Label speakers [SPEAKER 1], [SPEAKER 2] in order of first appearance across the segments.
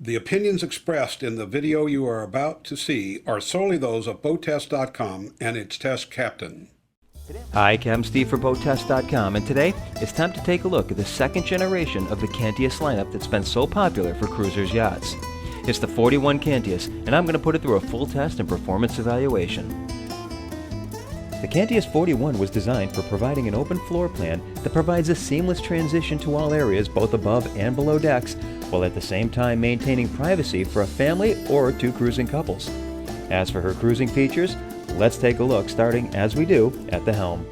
[SPEAKER 1] The opinions expressed in the video you are about to see are solely those of BoatTEST.com and its test captain.
[SPEAKER 2] Hi, I'm Steve for BoatTEST.com, and today it's time to take a look at the second generation of the Cantius lineup that's been so popular for Cruiser's Yachts. It's the 41 Cantius, and I'm going to put it through a full test and performance evaluation. The Cantius 41 was designed for providing an open floor plan that provides a seamless transition to all areas both above and below decks, while at the same time maintaining privacy for a family or two cruising couples. As for her cruising features, let's take a look, starting as we do at the helm.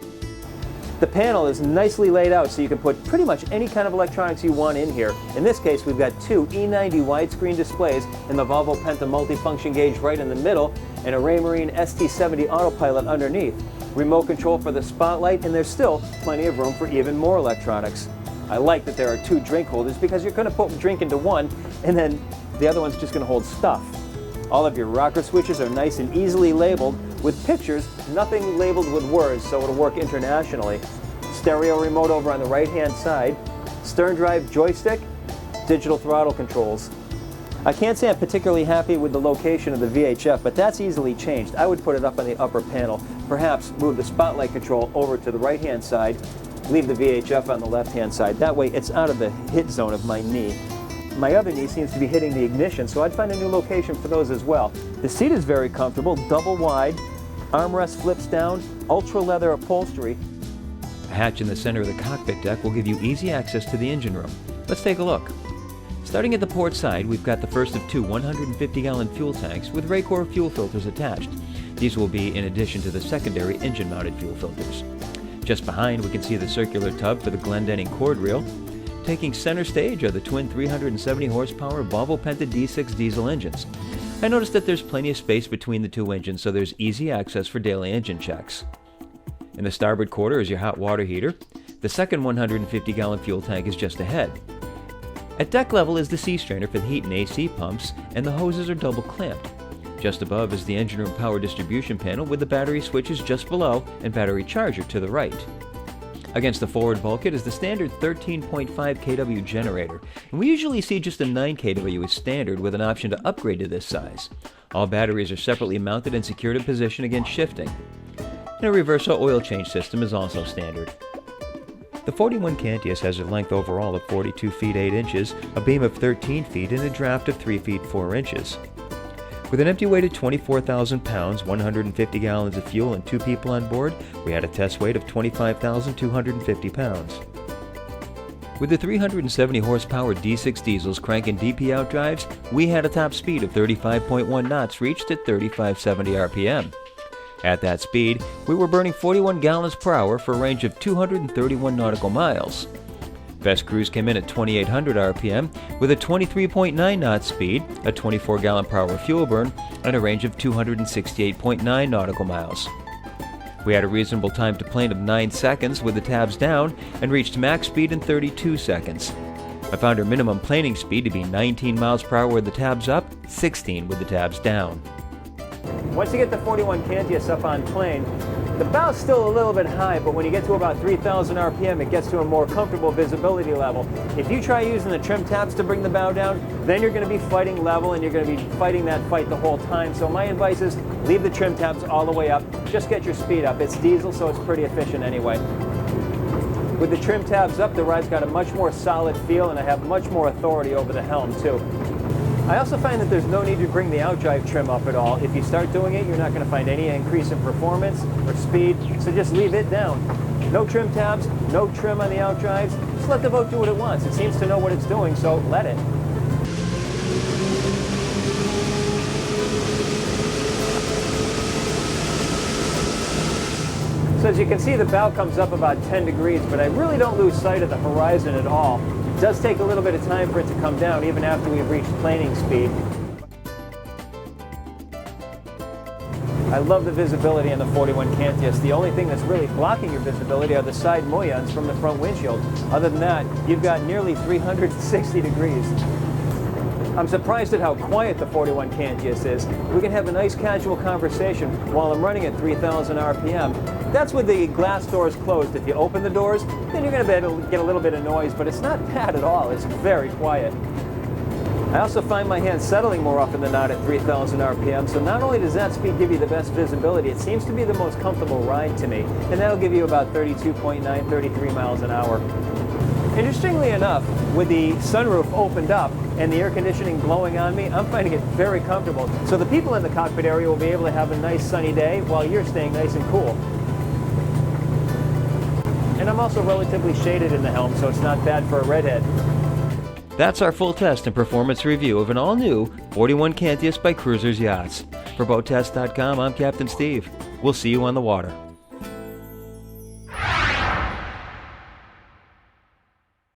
[SPEAKER 2] The panel is nicely laid out so you can put pretty much any kind of electronics you want in here. In this case, we've got two E90 widescreen displays and the Volvo Penta multifunction gauge right in the middle, and a Raymarine ST70 autopilot underneath. Remote control for the spotlight, and there's still plenty of room for even more electronics. I like that there are two drink holders because you're going to put a drink into one and then the other one's just going to hold stuff. All of your rocker switches are nice and easily labeled with pictures, nothing labeled with words, so it'll work internationally. Stereo remote over on the right hand side, stern drive joystick, digital throttle controls. I can't say I'm particularly happy with the location of the VHF, but that's easily changed. I would put it up on the upper panel, perhaps move the spotlight control over to the right hand side, leave the VHF on the left hand side. That way it's out of the hit zone of my knee. My other knee seems to be hitting the ignition, so I'd find a new location for those as well. The seat is very comfortable, double wide, armrest flips down, ultra leather upholstery. A hatch in the center of the cockpit deck will give you easy access to the engine room. Let's take a look. Starting at the port side, we've got the first of two 150-gallon fuel tanks with Raycor fuel filters attached. These will be in addition to the secondary engine-mounted fuel filters. Just behind, we can see the circular tub for the Glendenning cord reel. Taking center stage are the twin 370 horsepower Volvo Penta D6 diesel engines. I noticed that there's plenty of space between the two engines, so there's easy access for daily engine checks. In the starboard quarter is your hot water heater. The second 150-gallon fuel tank is just ahead. At deck level is the sea strainer for the heat and AC pumps, and the hoses are double clamped. Just above is the engine room power distribution panel with the battery switches just below and battery charger to the right. Against the forward bulkhead is the standard 13.5 kW generator, and we usually see just a 9 kW as standard with an option to upgrade to this size. All batteries are separately mounted and secured in position against shifting. And a reverso oil change system is also standard. The 41 Cantius has a length overall of 42 feet 8 inches, a beam of 13 feet, and a draft of 3 feet 4 inches. With an empty weight of 24,000 pounds, 150 gallons of fuel, and 2 people on board, we had a test weight of 25,250 pounds. With the 370 horsepower D6 diesels cranking DP outdrives, we had a top speed of 35.1 knots reached at 3570 RPM. At that speed, we were burning 41 gallons per hour for a range of 231 nautical miles. Best cruise came in at 2,800 RPM with a 23.9 knot speed, a 24 gallon per hour fuel burn, and a range of 268.9 nautical miles. We had a reasonable time to plane of 9 seconds with the tabs down and reached max speed in 32 seconds. I found our minimum planing speed to be 19 miles per hour with the tabs up, 16 with the tabs down. Once you get the 41 Cantius up on plane, the bow's still a little bit high, but when you get to about 3,000 RPM, it gets to a more comfortable visibility level. If you try using the trim tabs to bring the bow down, then you're going to be fighting level and you're going to be fighting that fight the whole time. So my advice is leave the trim tabs all the way up. Just get your speed up. It's diesel, so it's pretty efficient anyway. With the trim tabs up, the ride's got a much more solid feel, and I have much more authority over the helm too. I also find that there's no need to bring the outdrive trim up at all. If you start doing it, you're not going to find any increase in performance or speed, so just leave it down. No trim tabs, no trim on the outdrives. Just let the boat do what it wants. It seems to know what it's doing, so let it. So as you can see, the bow comes up about 10 degrees, but I really don't lose sight of the horizon at all. It does take a little bit of time for it to come down, even after we've reached planing speed. I love the visibility in the 41 Cantius. The only thing that's really blocking your visibility are the side mullions from the front windshield. Other than that, you've got nearly 360 degrees. I'm surprised at how quiet the 41 Cantius is. We can have a nice casual conversation while I'm running at 3,000 RPM. That's with the glass doors closed. If you open the doors, then you're going to be able to get a little bit of noise, but it's not bad at all. It's very quiet. I also find my hand settling more often than not at 3,000 RPM, so not only does that speed give you the best visibility, it seems to be the most comfortable ride to me, and that'll give you about 32.9, 33 miles an hour. Interestingly enough, with the sunroof opened up and the air conditioning blowing on me, I'm finding it very comfortable. So the people in the cockpit area will be able to have a nice sunny day while you're staying nice and cool. And I'm also relatively shaded in the helm, so it's not bad for a redhead. That's our full test and performance review of an all-new 41 Cantius by Cruiser Yachts. For BoatTEST.com, I'm Captain Steve. We'll see you on the water.